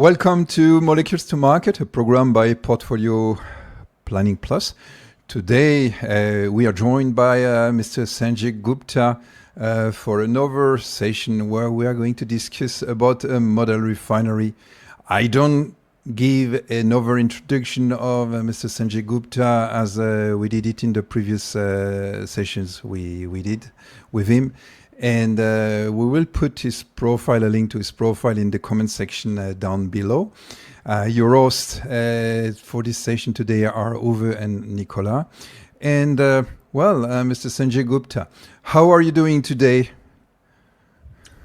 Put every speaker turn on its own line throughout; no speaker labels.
Welcome to Molecules to Market, a program by Portfolio Planning Plus. Today we are joined by Mr. Sanjay Gupta for another session where we are going to discuss about a model refinery. I don't give another introduction of Mr. Sanjay Gupta as we did it in the previous sessions we did with him. And we will put his profile, a link to his profile in the comment section down below. Your hosts for this session today are Uwe and Nicola. And Mr. Sanjay Gupta, how are you doing today?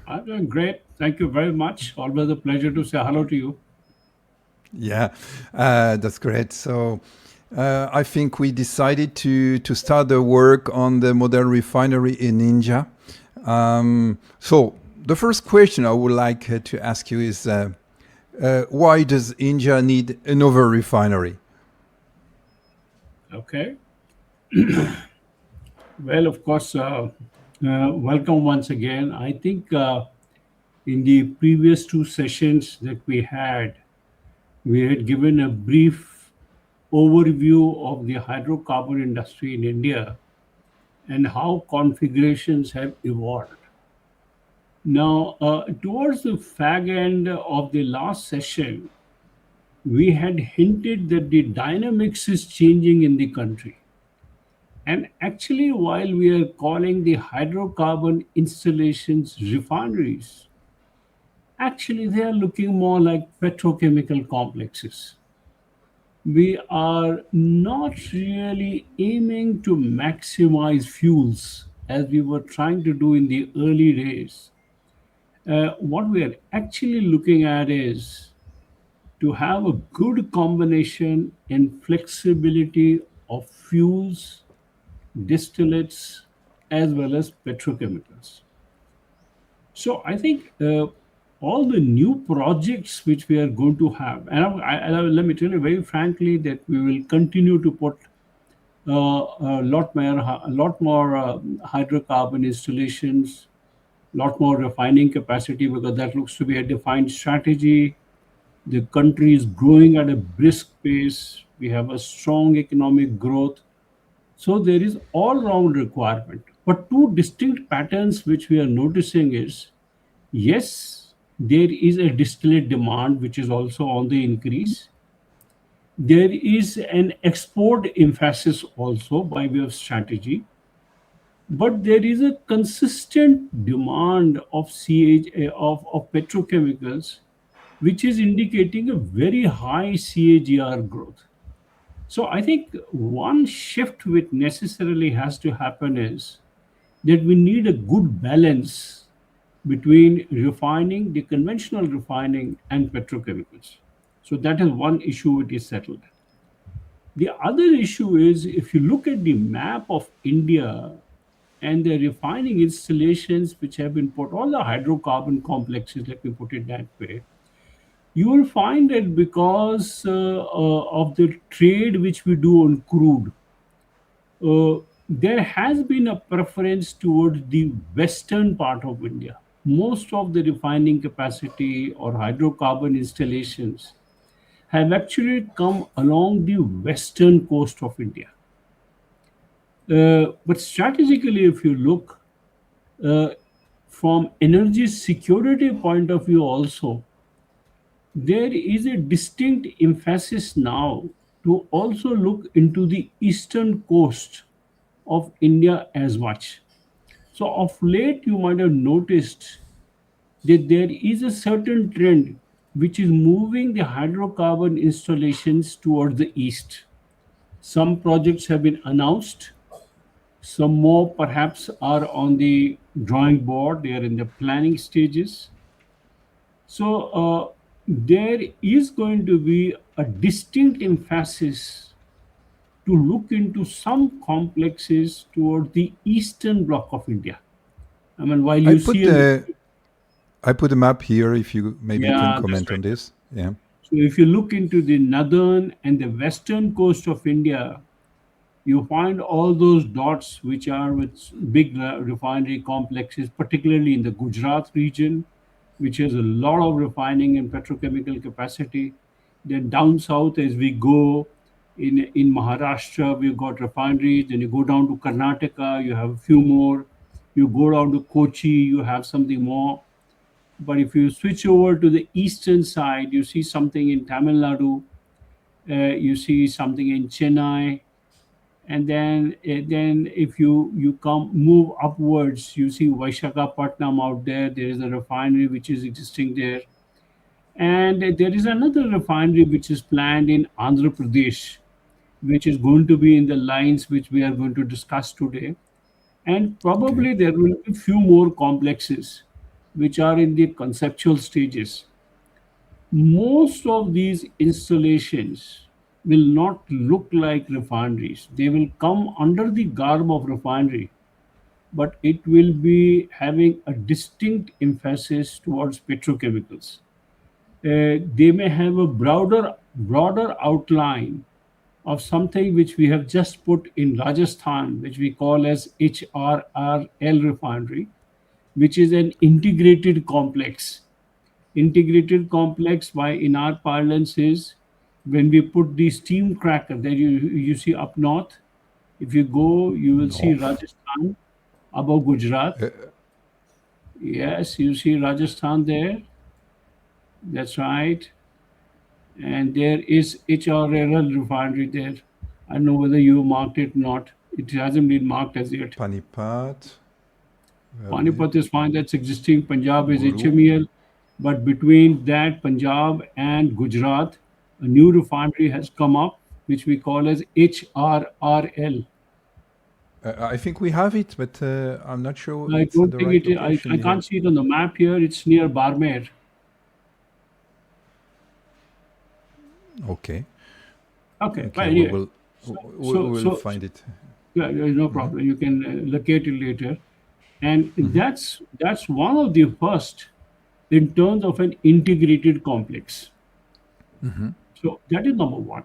I'm doing great. Thank you very much. Always a pleasure to say hello to you.
Yeah, that's great. So I think we decided to start the work on the model refinery in India. So the first question I would like to ask you is, why does India need another refinery?
Okay. Well, of course, welcome once again. I think in the previous two sessions that we had given a brief overview of the hydrocarbon industry in India and how configurations have evolved. Now, towards the fag end of the last session, we had hinted that the dynamics is changing in the country. And actually, while we are calling the hydrocarbon installations refineries, actually they are looking more like petrochemical complexes. We are not really aiming to maximize fuels as we were trying to do in the early days. What we are actually looking at is to have a good combination and flexibility of fuels, distillates, as well as petrochemicals. So I think all the new projects which we are going to have, and let me tell you very frankly that we will continue to put a lot more hydrocarbon installations, lot more refining capacity because that looks to be a defined strategy. The country is growing at a brisk pace. We have a strong economic growth. So there is all-round requirement. But two distinct patterns which we are noticing is, yes, there is a distillate demand which is also on the increase. There is an export emphasis also by way of strategy, but there is a consistent demand of of petrochemicals, which is indicating a very high CAGR growth. So I think one shift which necessarily has to happen is that we need a good balance between refining, the conventional refining, and petrochemicals. So that is one issue which is settled. The other issue is if you look at the map of India and the refining installations which have been put, all the hydrocarbon complexes, let me put it that way, you will find that because of the trade which we do on crude, there has been a preference towards the western part of India. Most of the refining capacity or hydrocarbon installations have actually come along the western coast of India. But strategically, if you look uh, from energy security point of view also, there is a distinct emphasis now to also look into the eastern coast of India as much. So, of late, you might have noticed that there is a certain trend which is moving the hydrocarbon installations towards the east. Some projects have been announced, some more perhaps are on the drawing board, they are in the planning stages. So, there is going to be a distinct emphasis to look into some complexes toward the eastern block of India. I mean, while
I
you
put
see a
the I put a map here. If you maybe can
yeah, that's
comment
right.
on this. Yeah.
So if you look into the northern and the western coast of India, you find all those dots which are with big refinery complexes, particularly in the Gujarat region, which has a lot of refining and petrochemical capacity. Then down south, as we go in Maharashtra, we've got refineries. Then you go down to Karnataka, you have a few more. You go down to Kochi, you have something more. But if you switch over to the eastern side, you see something in Tamil Nadu, you see something in Chennai, and then if you come move upwards, you see Vaishakhapatnam out there. There is a refinery which is existing there, and there is another refinery which is planned in Andhra Pradesh, which is going to be in the lines which we are going to discuss today. And
Okay.
probably there will be few more complexes which are in the conceptual stages. Most of these installations will not look like refineries. They will come under the garb of refinery, but it will be having a distinct emphasis towards petrochemicals. They may have a broader outline of something which we have just put in Rajasthan, which we call as HRRL refinery, which is an integrated complex. Integrated complex, by in our parlance, is when we put the steam cracker that you see up north. If you go, you will see
North.
Rajasthan above Gujarat.
Uh,
Yes, you see Rajasthan there. That's right. And there is HRRL refinery there. I don't know whether you marked it or not. It hasn't been marked as yet.
Panipat. Where is it?
Panipat is fine, that's existing. Punjab is
Guru.
HMEL. But between that, Punjab and Gujarat, a new refinery has come up, which we call as HRRL.
I think we have it, but I'm not sure
I
it's at
don't
the
think
right
I
location here.
can't see it on the map here. It's near Barmer.
Okay.
Okay, but
Okay. We
anyway.
will.
So,
We
so,
will
so,
find it.
yeah, there is no problem. You can locate it later. And
Hmm.
that's one of the first in terms of an integrated complex.
Hmm.
So that is number one.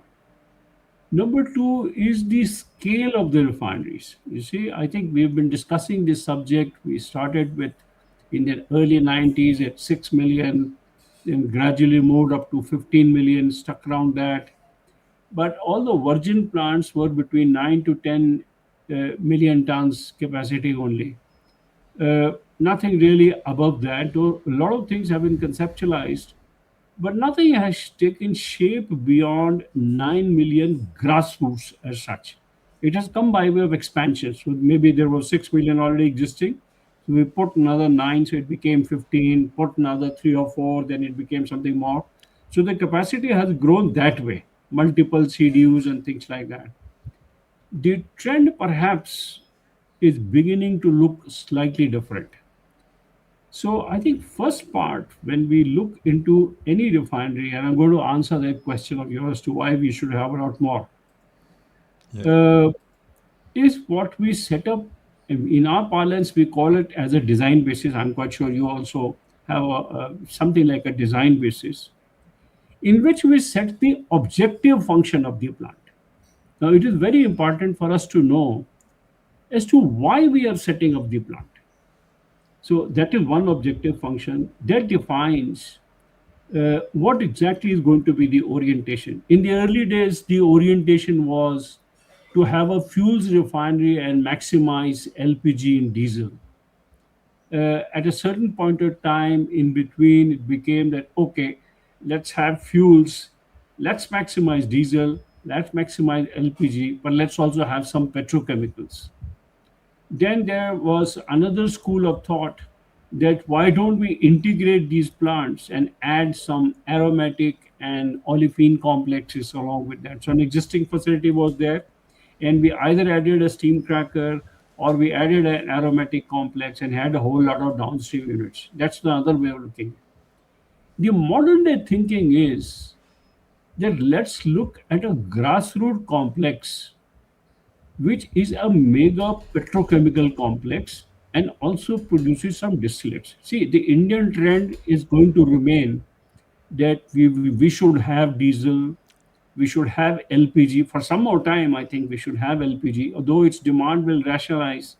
Number two is the scale of the refineries. You see, I think we've been discussing this subject. We started with in the early 90s at 6 million, then gradually moved up to 15 million, stuck around that. But all the virgin plants were between 9 to 10 million tons capacity only. Nothing really above that, though a lot of things have been conceptualized, but nothing has taken shape beyond 9 million grassroots as such. It has come by way of expansion. So maybe there was 6 million already existing. So we put another 9, so it became 15, put another 3 or 4, then it became something more. So the capacity has grown that way, multiple CDUs and things like that. The trend perhaps is beginning to look slightly different. So I think first part, when we look into any refinery, and I'm going to answer that question of yours to why we should have a lot more,
Yeah.
uh, is what we set up. In our parlance, we call it as a design basis. I'm quite sure you also have something like a design basis in which we set the objective function of the plant. Now, it is very important for us to know as to why we are setting up the plant. So that is one objective function that defines what exactly is going to be the orientation. In the early days, the orientation was to have a fuels refinery and maximize LPG and diesel. At a certain point of time in between, it became that okay, let's have fuels, let's maximize diesel, let's maximize LPG, but let's also have some petrochemicals. Then there was another school of thought that why don't we integrate these plants and add some aromatic and olefin complexes along with that. So an existing facility was there, and we either added a steam cracker or we added an aromatic complex and had a whole lot of downstream units. That's the other way of looking. The modern day thinking is that let's look at a grassroots complex which is a mega petrochemical complex and also produces some distillates. See, the Indian trend is going to remain that we should have diesel, we should have LPG. For some more time, I think we should have LPG, although its demand will rationalize.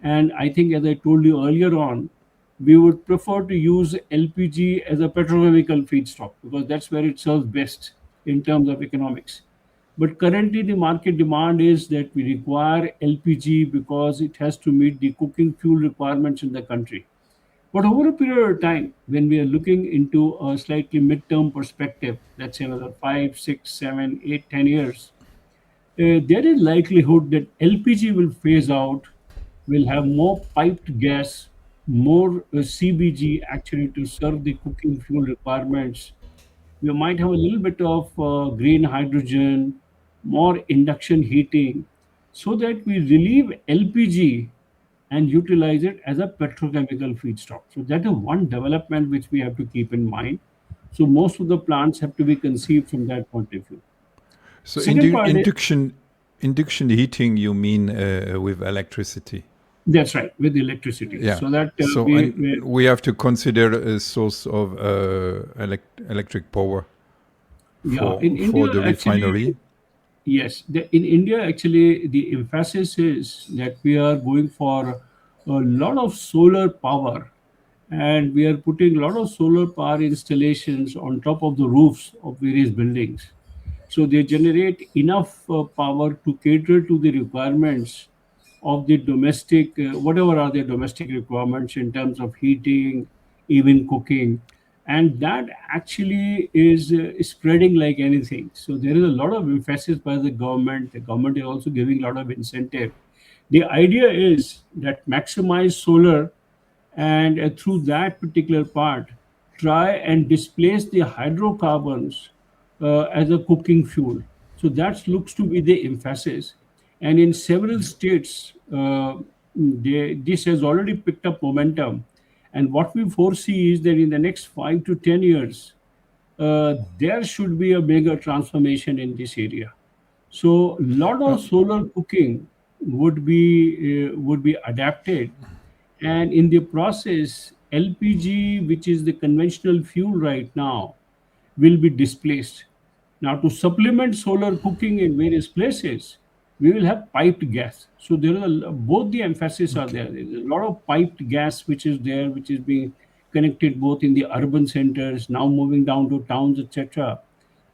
And I think, as I told you earlier on, we would prefer to use LPG as a petrochemical feedstock because that's where it serves best in terms of economics. But currently, the market demand is that we require LPG because it has to meet the cooking fuel requirements in the country. But over a period of time, when we are looking into a slightly mid-term perspective, let's say another 5, 6, 7, 8, 10 years, there is likelihood that LPG will phase out, will have more piped gas, more CBG actually to serve the cooking fuel requirements. We might have a little bit of green hydrogen, more induction heating, so that we relieve LPG and utilize it as a petrochemical feedstock. So that is one development which we have to keep in mind. So most of the plants have to be conceived from that point of view.
So
Second part is
induction heating, you mean with electricity?
that's right with electricity.
Yeah.
So that
So and we have to consider a source of electric power
yeah, in
for
India
the
actually,
refinery.
yes, in India actually the emphasis is that we are going for a lot of solar power, and we are putting a lot of solar power installations on top of the roofs of various buildings. So they generate enough power to cater to the requirements of the domestic, whatever are their domestic requirements in terms of heating, even cooking. And that actually is spreading like anything. So there is a lot of emphasis by the government. The government is also giving a lot of incentive. The idea is that maximize solar and through that particular part try and displace the hydrocarbons as a cooking fuel. So that looks to be the emphasis, and in several states this has already picked up momentum, and what we foresee is that in the next 5 to 10 years there should be a bigger transformation in this area. So a lot
Uh,
of solar cooking would be adapted, and in the process, LPG, which is the conventional fuel right now, will be displaced. Now, to supplement solar cooking in various places, we will have piped gas. So there are both the emphasis are
okay.
there. There's a lot of piped gas which is there, which is being connected both in the urban centers, now moving down to towns, etc.,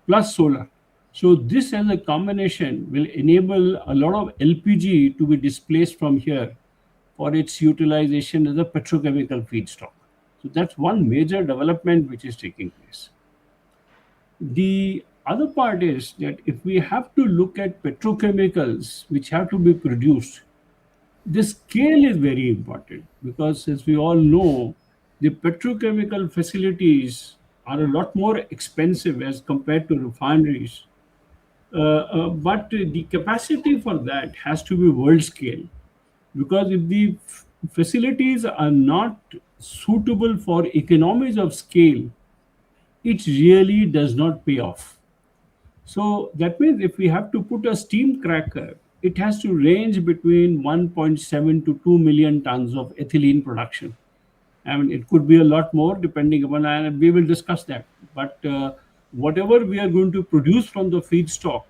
plus solar. So this as a combination will enable a lot of LPG to be displaced from here for its utilization as a petrochemical feedstock. So that's one major development which is taking place. The other part is that if we have to look at petrochemicals which have to be produced, the scale is very important because, as we all know, the petrochemical facilities are a lot more expensive as compared to refineries. But the capacity for that has to be world scale, because if the facilities are not suitable for economies of scale, it really does not pay off. So that means if we have to put a steam cracker, it has to range between 1.7 to 2 million tons of ethylene production. I mean, it could be a lot more depending upon, and we will discuss that. But whatever we are going to produce from the feedstock,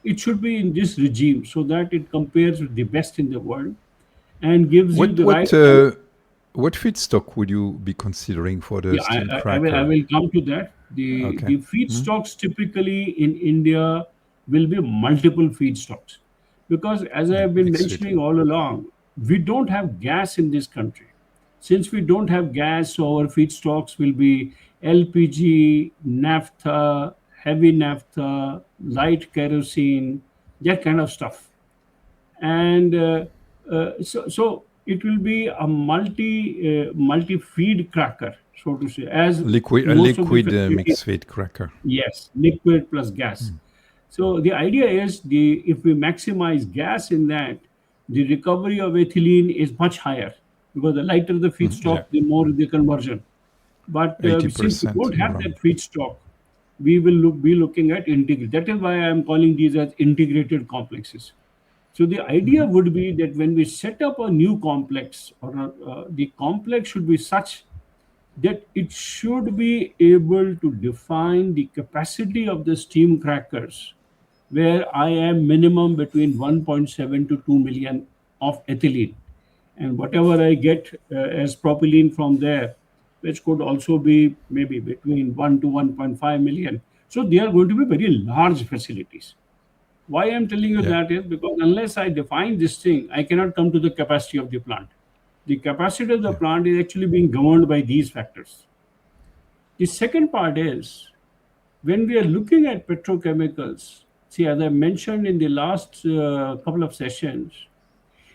it should be in this regime so that it compares with the best in the world and gives you
What
the right
what
kind.
uh, what feedstock would you be considering for the
Yeah,
steam
I
cracker?
will come to that. The
Okay.
the feedstocks typically in India will be multiple feedstocks, because as I have been
Mixed feed.
mentioning all along, we don't have gas in this country. Since we don't have gas, so our feedstocks will be LPG, naphtha, heavy naphtha, light kerosene, that kind of stuff. And so it will be a multi feed cracker, so to say, as
Liquid a
most of the
liquid
facilities.
mixed feed cracker.
Yes, liquid plus gas. So the idea is, the if we maximize gas in that, the recovery of ethylene is much higher, because the lighter the
Yeah.
feedstock, the more the conversion. But since we
80%
don't have
around.
that feedstock, we will be looking at integrated. That is why I am calling these as integrated complexes. So the idea would be that when we set up a new complex, or the complex should be such that it should be able to define the capacity of the steam crackers, where I am minimum between 1.7 to 2 million of ethylene. and whatever I get as propylene from there, which could also be maybe between 1 to 1.5 million. So they are going to be very large facilities. Why I'm telling you
Yeah.
that is because unless I define this thing, I cannot come to the capacity of the plant. The capacity of the
Yeah.
plant is actually being governed by these factors. The second part is when we are looking at petrochemicals, see, as I mentioned in the last couple of sessions,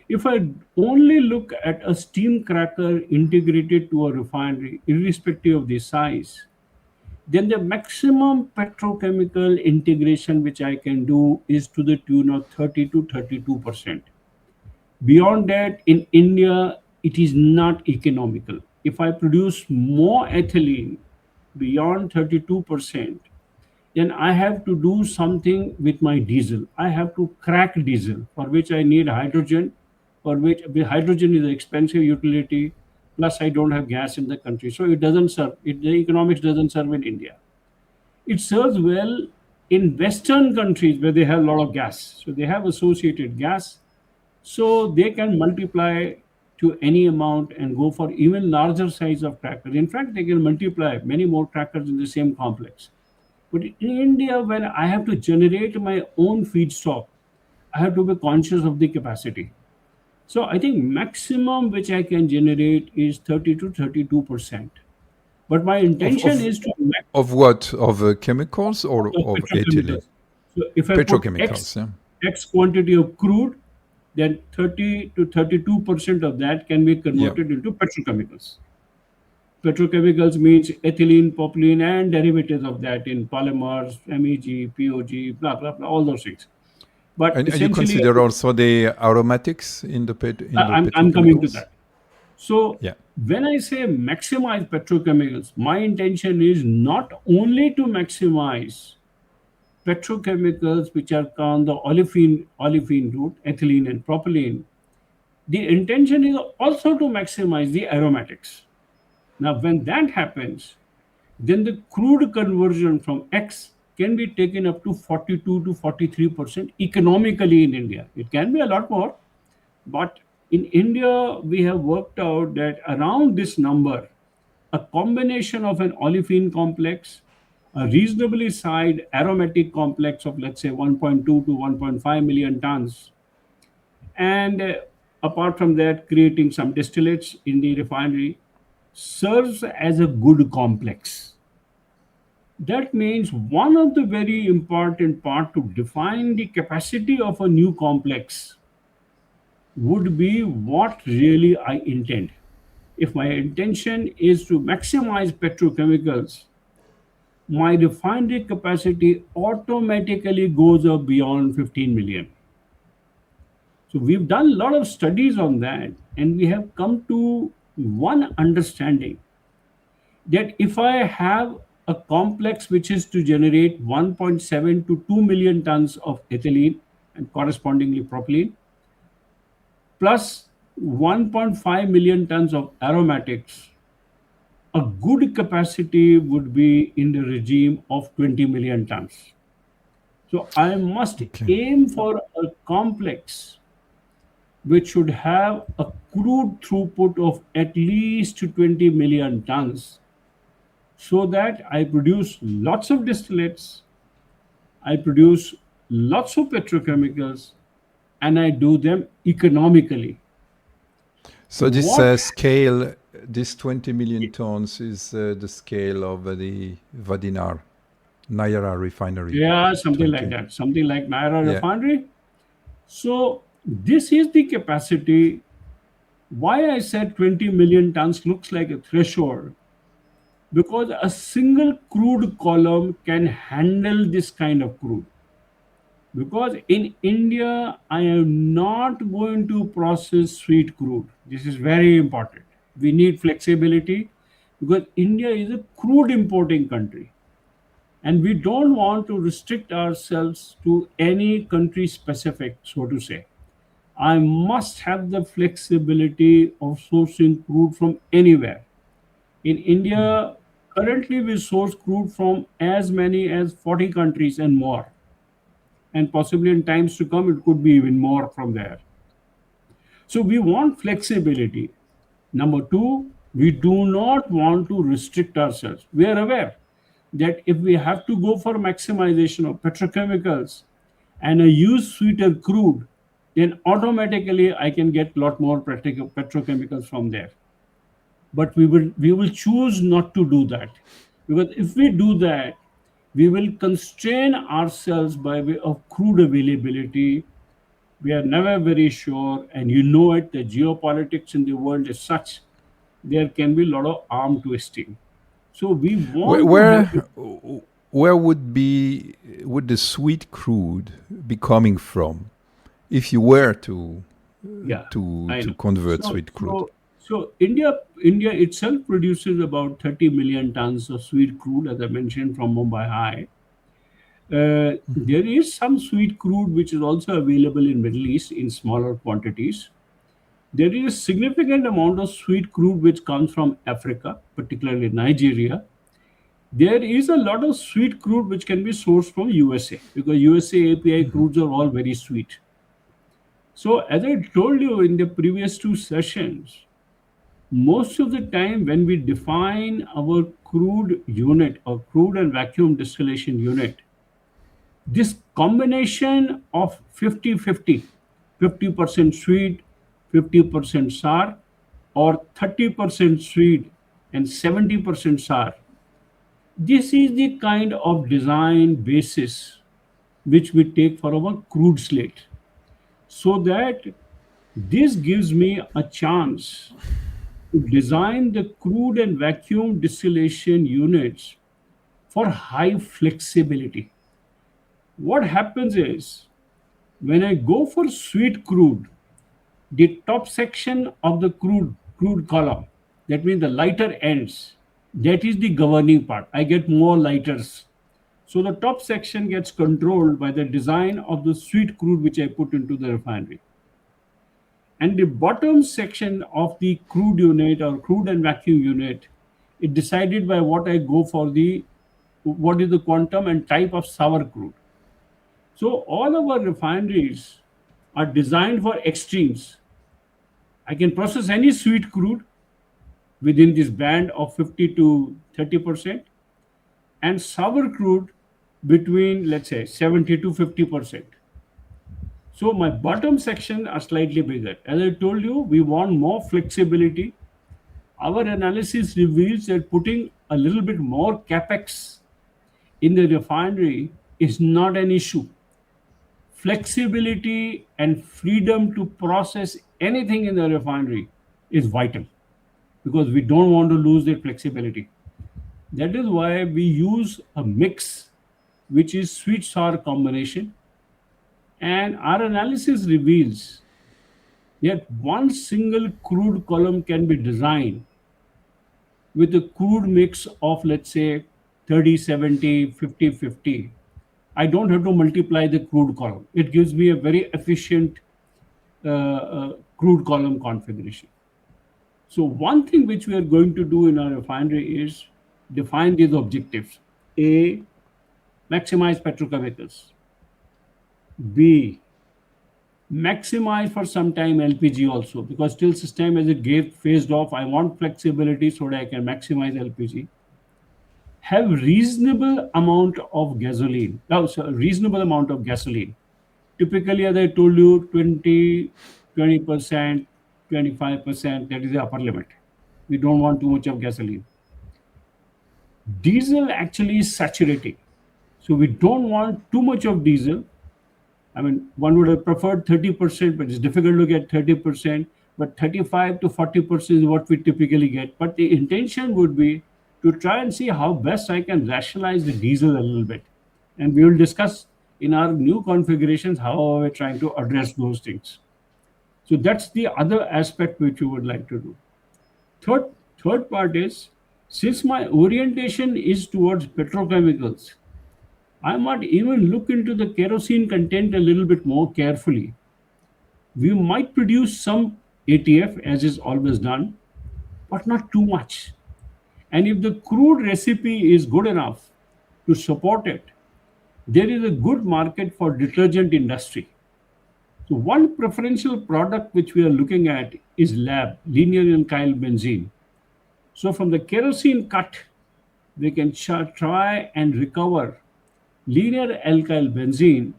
if I only look at a steam cracker integrated to a refinery, irrespective of the size, then the maximum petrochemical integration which I can do is to the tune of 30 to 32%. Beyond that, in India, it is not economical. If I produce more ethylene beyond 32%, then I have to do something with my diesel. I have to crack diesel, for which I need hydrogen, for which the hydrogen is an expensive utility. Plus, I don't have gas in the country, so it doesn't serve. The economics doesn't serve in India. It serves well in Western countries where they have a lot of gas. So they have associated gas, so they can multiply to any amount and go for even larger size of crackers. In fact, they can multiply many more crackers in the same complex. But in India, when I have to generate my own feedstock, I have to be conscious of the capacity. So I think maximum which I can generate is 30 to 32%. But my
Of
intention
of
is to
of what? Of chemicals or
of
of ethylene?
petrochemicals. So if I put
Petrochemicals. Yeah.
X quantity of crude, then 30 to 32% of that can be
Yeah.
converted into petrochemicals. Petrochemicals means ethylene, propylene, and derivatives of that in polymers, MEG, POG, blah blah blah, all those things. But
And you
essentially,
consider also the aromatics in the
I'm coming to
petrochemicals?
that. So
Yeah.
when I say maximize petrochemicals, my intention is not only to maximize petrochemicals which are on the olefin route, ethylene and propylene. The intention is also to maximize the aromatics. Now, when that happens, then the crude conversion from X can be taken up to 42 to 43% economically in India. It can be a lot more, but in India, we have worked out that around this number, a combination of an olefin complex, a reasonably sized aromatic complex of let's say 1.2 to 1.5 million tons, and apart from that, creating some distillates in the refinery serves as a good complex. That means one of the very important part to define the capacity of a new complex would be what really I intend. If my intention is to maximize petrochemicals, my refinery capacity automatically goes up beyond 15 million. So we've done a lot of studies on that, and we have come to one understanding that if I have a complex which is to generate 1.7 to 2 million tons of ethylene and correspondingly propylene, plus 1.5 million tons of aromatics, a good capacity would be in the regime of 20 million tons. So I must
Okay.
aim for a complex which should have a crude throughput of at least 20 million tons so that I produce lots of distillates, I produce lots of petrochemicals, and I do them economically.
So this
What
scale, this 20 million tons is the scale of the Vadinar, Nayara refinery.
Yeah, something like
20.
that, something like Naira
Yeah.
refinery. So this is the capacity. Why I said 20 million tons looks like a threshold, because a single crude column can handle this kind of crude. Because in India, I am not going to process sweet crude. This is very important. We need flexibility because India is a crude importing country. And we don't want to restrict ourselves to any country specific, so to say. I must have the flexibility of sourcing crude from anywhere. In India, currently we source crude from as many as 40 countries and more. And possibly in times to come, it could be even more from there. So we want flexibility. Number two, we do not want to restrict ourselves. We are aware that if we have to go for maximization of petrochemicals and I use sweeter crude, then automatically I can get a lot more petrochemicals from there. But we will choose not to do that, because if we do that, we will constrain ourselves by way of crude availability. We are never very sure, and you know it, the geopolitics in the world is such, there can be a lot of arm twisting. So we
Where
want to have it.
where, where would the sweet crude be coming from if you were
Yeah, I
to
know.
convert
So
sweet crude?
so so India itself produces about 30 million tons of sweet crude, as I mentioned, from Mumbai High. There is some sweet crude which is also available in Middle East in smaller quantities. There is a significant amount of sweet crude which comes from Africa, particularly Nigeria. There is a lot of sweet crude which can be sourced from USA, because USA API crudes are all very sweet. So as I told you in the previous two sessions, most of the time when we define our crude unit or crude and vacuum distillation unit, this combination of 50-50, 50% sweet, 50% sour, or 30% sweet and 70% sour, this is the kind of design basis which we take for our crude slate. So that this gives me a chance to design the crude and vacuum distillation units for high flexibility. What happens is, when I go for sweet crude, the top section of the crude column, that means the lighter ends, that is the governing part. I get more lighters. So the top section gets controlled by the design of the sweet crude which I put into the refinery. And the bottom section of the crude unit or crude and vacuum unit is decided by what I go for, the what is the quantum and type of sour crude. So all our refineries are designed for extremes. I can process any sweet crude within this band of 50 to 30%, and sour crude between, let's say, 70 to 50%. So my bottom section are slightly bigger. As I told you, we want more flexibility. Our analysis reveals that putting a little bit more capex in the refinery is not an issue. Flexibility and freedom to process anything in the refinery is vital, because we don't want to lose that flexibility. That is why we use a mix which is sweet sour combination, and our analysis reveals that one single crude column can be designed with a crude mix of, let's say, 30-70, 50-50. I don't have to multiply the crude column. It gives me a very efficient crude column configuration. So one thing which we are going to do in our refinery is define these objectives. A, maximize petrochemicals. B, maximize for some time LPG also, because till system as it gave phased off, I want flexibility so that I can maximize LPG. Have reasonable amount of gasoline. No, so reasonable amount of gasoline. Typically, as I told you, 20%, 25%, that is the upper limit. We don't want too much of gasoline. Diesel actually is saturating. So we don't want too much of diesel. I mean, one would have preferred 30%, but it's difficult to get 30%. But 35 to 40% is what we typically get. But the intention would be to try and see how best I can rationalize the diesel a little bit. And we will discuss in our new configurations how we're trying to address those things. So that's the other aspect which we would like to do. Third, third part is, since my orientation is towards petrochemicals, I might even look into the kerosene content a little bit more carefully. We might produce some ATF, as is always done, but not too much. And if the crude recipe is good enough to support it, there is a good market for detergent industry. So one preferential product which we are looking at is LAB, linear alkyl benzene. So from the kerosene cut, we can try and recover linear alkyl benzene.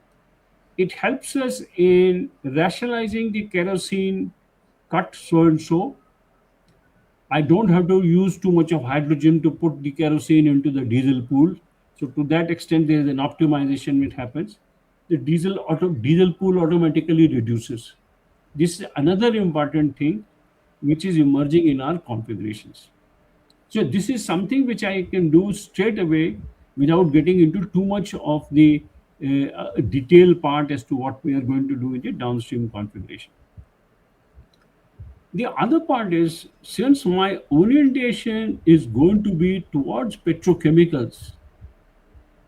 It helps us in rationalizing the kerosene cut so and so. I don't have to use too much of hydrogen to put the kerosene into the diesel pool. So to that extent, there is an optimization which happens. The diesel pool automatically reduces. This is another important thing which is emerging in our configurations. So this is something which I can do straight away without getting into too much of the detailed part as to what we are going to do in the downstream configuration. The other part is, since my orientation is going to be towards petrochemicals,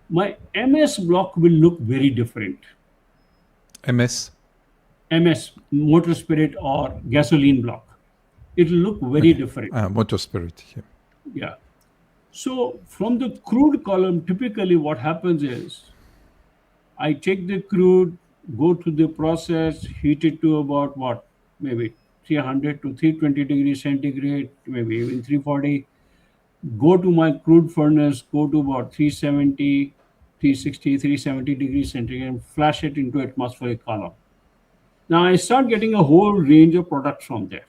my MS block will look very different.
MS.
MS, motor spirit or gasoline block. It will look very
Okay.
different.
Motor spirit. Yeah.
Yeah. So from the crude column, typically what happens is I take the crude, go to the process, heat it to about what, maybe 300 to 320 degrees centigrade, maybe even 340. Go to my crude furnace, go to about 370, 360, 370 degrees centigrade, and flash it into atmospheric column. Now I start getting a whole range of products from there.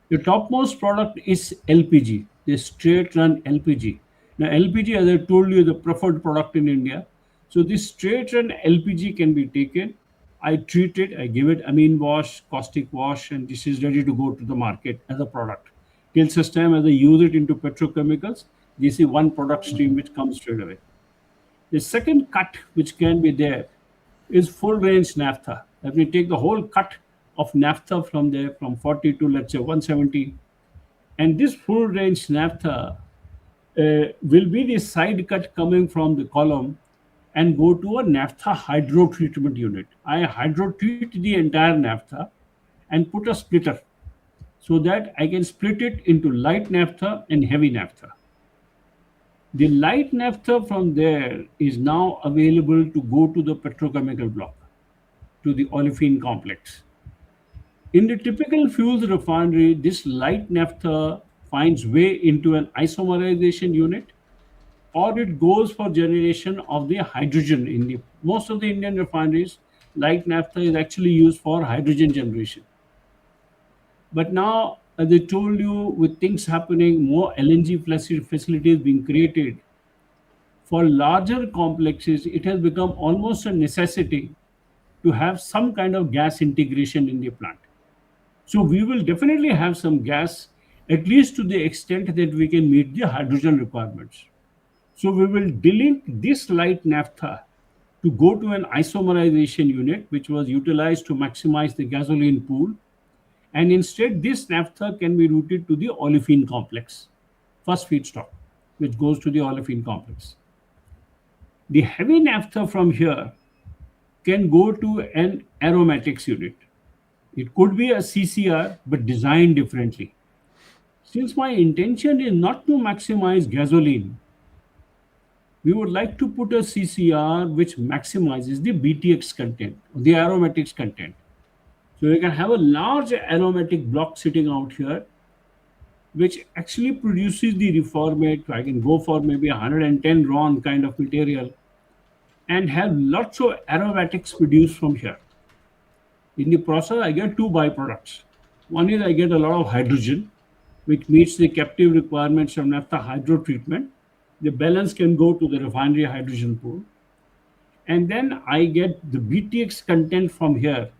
The topmost product is LPG, the straight run LPG. Now, LPG, as I told you, is the preferred product in India. So, this straight run LPG can be taken. I treat it, I give it amine wash, caustic wash, and this is ready to go to the market as a product. Till such time as I use it into petrochemicals, this is one product stream which comes straight away. The second cut which can be there is full range naphtha. Let me take the whole cut of naphtha from there from 40 to let's say 170. And this full range naphtha will be the side cut coming from the column and go to a naphtha hydro treatment unit. I hydro treat the entire naphtha and put a splitter so that I can split it into light naphtha and heavy naphtha. The light naphtha from there is now available to go to the petrochemical block, to the olefin complex. In the typical fuels refinery, this light naphtha finds way into an isomerization unit or it goes for generation of the hydrogen. In the most of the Indian refineries, light naphtha is actually used for hydrogen generation. But now, as I told you, with things happening, more LNG facilities being created, for larger complexes, it has become almost a necessity to have some kind of gas integration in the plant. So we will definitely have some gas, at least to the extent that we can meet the hydrogen requirements. So we will delink this light naphtha to go to an isomerization unit, which was utilized to maximize the gasoline pool. And instead, this naphtha can be routed to the olefin complex, first feedstock, which goes to the olefin complex. The heavy naphtha from here can go to an aromatics unit. It could be a CCR, but designed differently. Since my intention is not to maximize gasoline, we would like to put a CCR which maximizes the BTX content, the aromatics content. So you can have a large aromatic block sitting out here, which actually produces the reformate. I can go for maybe 110 RON kind of material and have lots of aromatics produced from here. In the process, I get two byproducts. One is I get a lot of hydrogen, which meets the captive requirements of naphtha hydro treatment. The balance can go to the refinery hydrogen pool. And then I get the BTX content from here,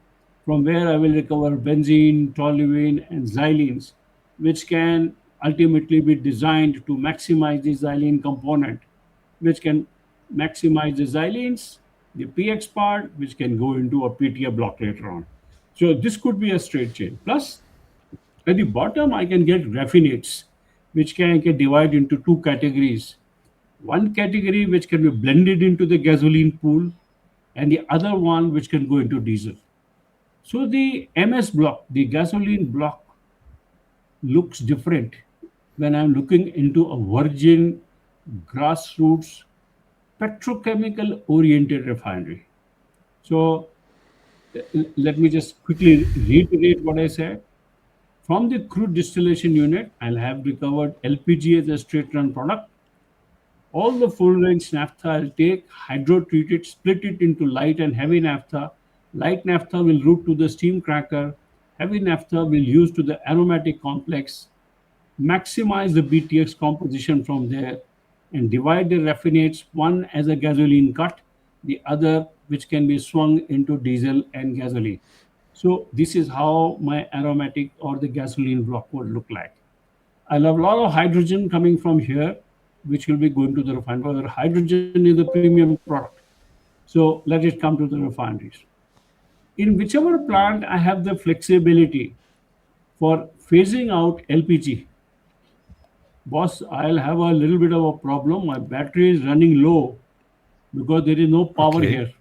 from where I will recover benzene, toluene, and xylenes, which can ultimately be designed to maximize the xylene component, which can maximize the xylenes, the PX part, which can go into a PTA block later on. So this could be a straight chain. Plus, at the bottom, I can get raffinates, which can get divided into two categories. One category which can be blended into the gasoline pool, and the other one which can go into diesel. So the MS block, the gasoline block, looks different when I'm looking into a virgin, grassroots, petrochemical oriented refinery. So let me just quickly reiterate what I said. From the crude distillation unit, I'll have recovered LPG as a straight run product. All the full range naphtha I'll take, hydro-treat it, split it into light and heavy naphtha. Light naphtha will route to the steam cracker. Heavy naphtha will use to the aromatic complex. Maximize the BTX composition from there and divide the raffinates, one as a gasoline cut, the other which can be swung into diesel and gasoline. So this is how my aromatic or the gasoline block would look like. I'll have a lot of hydrogen coming from here, which will be going to the refinery. Hydrogen is the premium product. So let it come to the refineries. In whichever plant I have the flexibility for phasing out LPG, boss, I'll have a little bit of a problem. My battery is running low because there is no power
Okay.
here.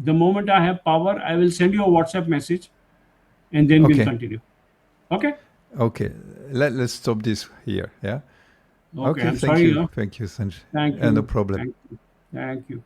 The moment I have power, I will send you a WhatsApp message and then we'll
Okay.
continue. Okay?
Okay. Let's stop this here. Yeah.
Okay.
Okay.
I'm sorry.
Thank you, Sanjay.
Thank
No
you.
problem.
Thank you. Thank you.